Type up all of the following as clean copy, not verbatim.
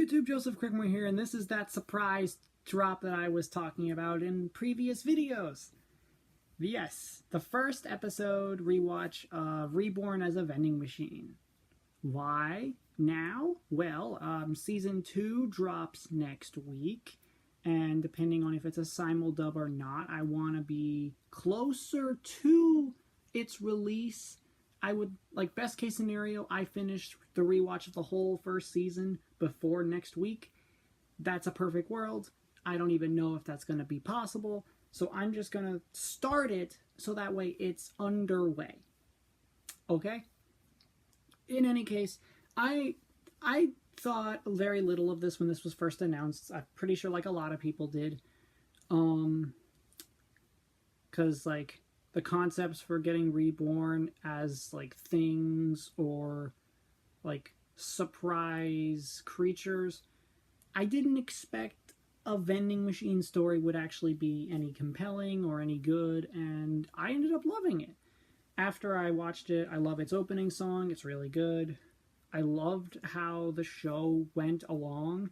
YouTube, Joseph Crickmore here, and this is that surprise drop that I was talking about in previous videos. Yes, the first episode rewatch of Reborn as a vending machine. Why now? Well, season 2 drops next week, and depending on if it's a simuldub or not, I want to be closer to its release. I would, like, best case scenario, I finish the rewatch of the whole first season before next week. That's a perfect world. I don't even know if that's going to be possible, so I'm just going to start it so that way it's underway. Okay? In any case, I thought very little of this when this was first announced. I'm pretty sure, like, a lot of people did. Because, like, the concepts for getting reborn as, like, things or, like, surprise creatures, I didn't expect a vending machine story would actually be any compelling or any good, and I ended up loving it. After I watched it, I love its opening song. It's really good. I loved how the show went along,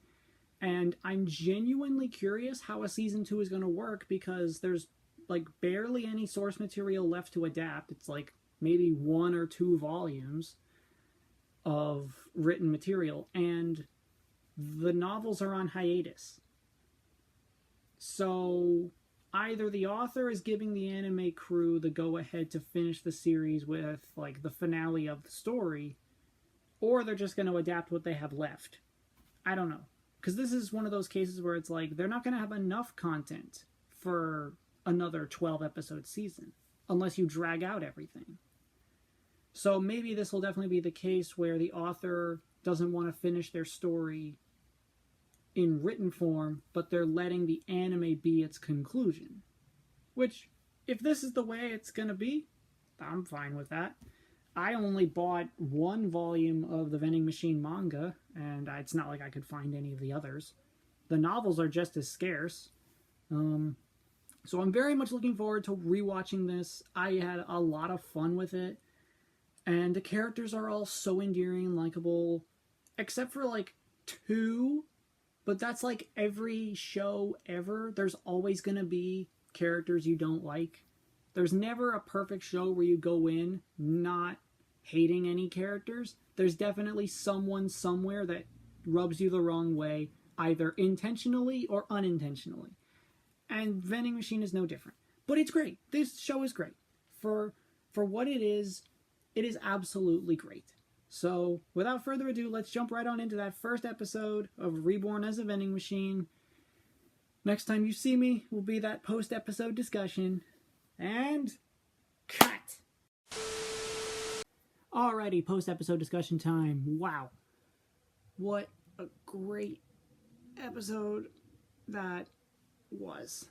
and I'm genuinely curious how a season 2 is going to work, because there's like barely any source material left to adapt. It's like maybe 1 or 2 volumes of written material, and the novels are on hiatus. So either the author is giving the anime crew the go-ahead to finish the series with, like, the finale of the story, or they're just going to adapt what they have left. I don't know. Because this is one of those cases where it's like, they're not going to have enough content for another 12-episode season, unless you drag out everything. So maybe this will definitely be the case where the author doesn't want to finish their story in written form, but they're letting the anime be its conclusion. Which, if this is the way it's going to be, I'm fine with that. I only bought 1 volume of the Vending Machine manga, and it's not like I could find any of the others. The novels are just as scarce. So I'm very much looking forward to rewatching this. I had a lot of fun with it, and the characters are all so endearing and likable, except for, like, 2. But that's like every show ever. There's always going to be characters you don't like. There's never a perfect show where you go in not hating any characters. There's definitely someone somewhere that rubs you the wrong way, either intentionally or unintentionally. And Vending Machine is no different. But it's great. This show is great. For what it is absolutely great. So, without further ado, let's jump right on into that first episode of Reborn as a Vending Machine. Next time you see me will be that post-episode discussion. And cut! Alrighty, post-episode discussion time. Wow. What a great episode that was.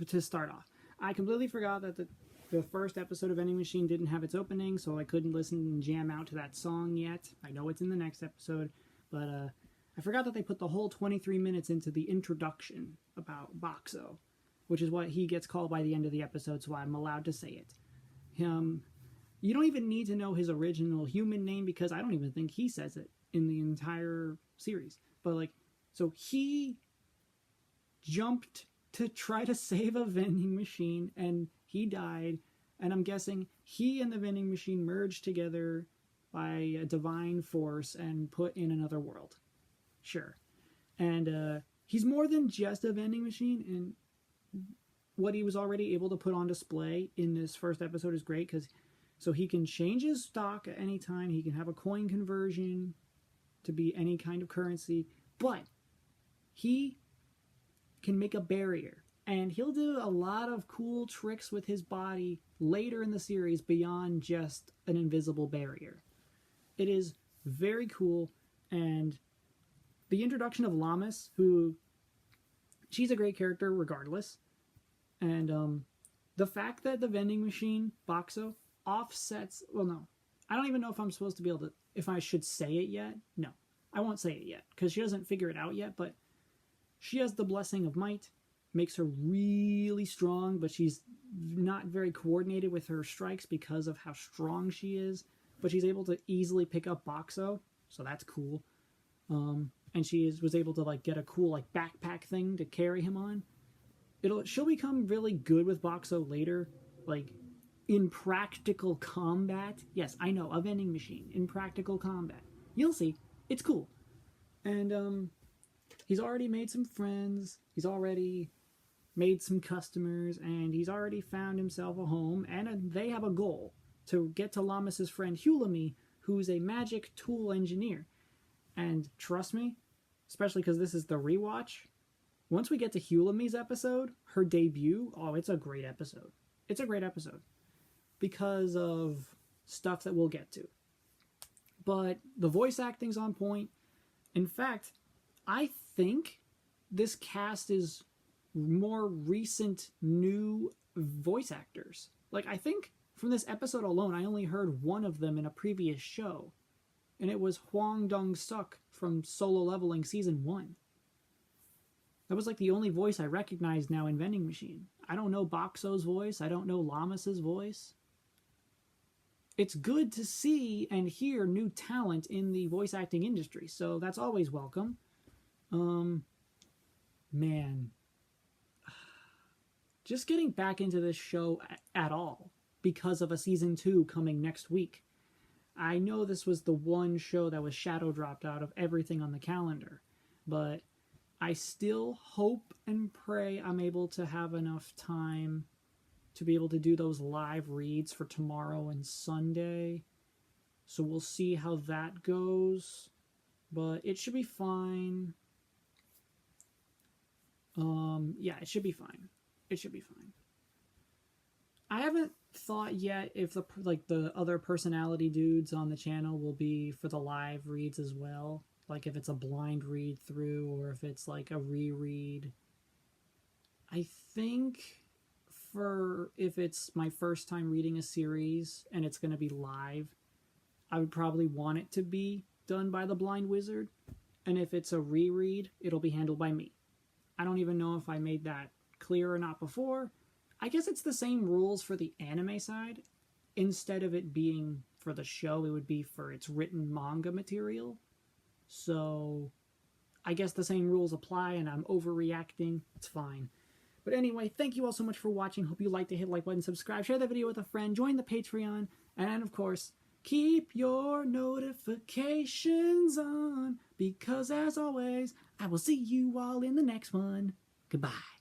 To start off, I completely forgot that the first episode of Vending Machine didn't have its opening, so I couldn't listen and jam out to that song yet. I know it's in the next episode, but I forgot that they put the whole 23 minutes into the introduction about Boxxo, which is what he gets called by the end of the episode, so I'm allowed to say it. You don't even need to know his original human name, because I don't even think he says it in the entire series. But, like, so he jumped to try to save a vending machine, and he died, and I'm guessing he and the vending machine merged together by a divine force and put in another world. Sure. And he's more than just a vending machine, and what he was already able to put on display in this first episode is great, because so he can change his stock at any time, he can have a coin conversion to be any kind of currency, but he can make a barrier. And he'll do a lot of cool tricks with his body later in the series beyond just an invisible barrier. It is very cool, and the introduction of Lamis, who, she's a great character regardless, and the fact that the vending machine, Boxxo, offsets, well, no, I don't even know if I'm supposed to be able to, if I should say it yet. No, I won't say it yet, because she doesn't figure it out yet, but she has the blessing of might, makes her really strong, but she's not very coordinated with her strikes because of how strong she is. But she's able to easily pick up Boxxo, so that's cool. and was able to like get a cool like backpack thing to carry him on. She'll become really good with Boxxo later, like in practical combat. Yes, I know, a vending machine in practical combat. You'll see. It's cool. And he's already made some friends. He's already made some customers, and he's already found himself a home, and they have a goal to get to Lamis' friend Hulami, who's a magic tool engineer. And trust me, especially because this is the rewatch, once we get to Hulami's episode, her debut, oh, it's a great episode. It's a great episode because of stuff that we'll get to. But the voice acting's on point. In fact, I think this cast is more recent new voice actors. Like, I think from this episode alone, I only heard one of them in a previous show, and it was Hwang Dong-suk from Solo Leveling Season 1. That was like the only voice I recognized now in Vending Machine. I don't know Boxxo's voice. I don't know Lamis' voice. It's good to see and hear new talent in the voice acting industry, so that's always welcome. Man. Just getting back into this show at all because of a season 2 coming next week. I know this was the one show that was shadow dropped out of everything on the calendar, but I still hope and pray I'm able to have enough time to be able to do those live reads for tomorrow and Sunday. So we'll see how that goes, but it should be fine. Yeah, it should be fine. It should be fine. I haven't thought yet if the other personality dudes on the channel will be for the live reads as well. Like if it's a blind read through or if it's like a reread. I think if it's my first time reading a series and it's going to be live, I would probably want it to be done by the blind wizard. And if it's a reread, it'll be handled by me. I don't even know if I made that clear or not before. I guess it's the same rules for the anime side. Instead of it being for the show, it would be for its written manga material. So I guess the same rules apply and I'm overreacting. It's fine. But anyway, thank you all so much for watching. Hope you liked it. Hit the like button, subscribe, share the video with a friend, join the Patreon, and of course, keep your notifications on, because as always, I will see you all in the next one. Goodbye.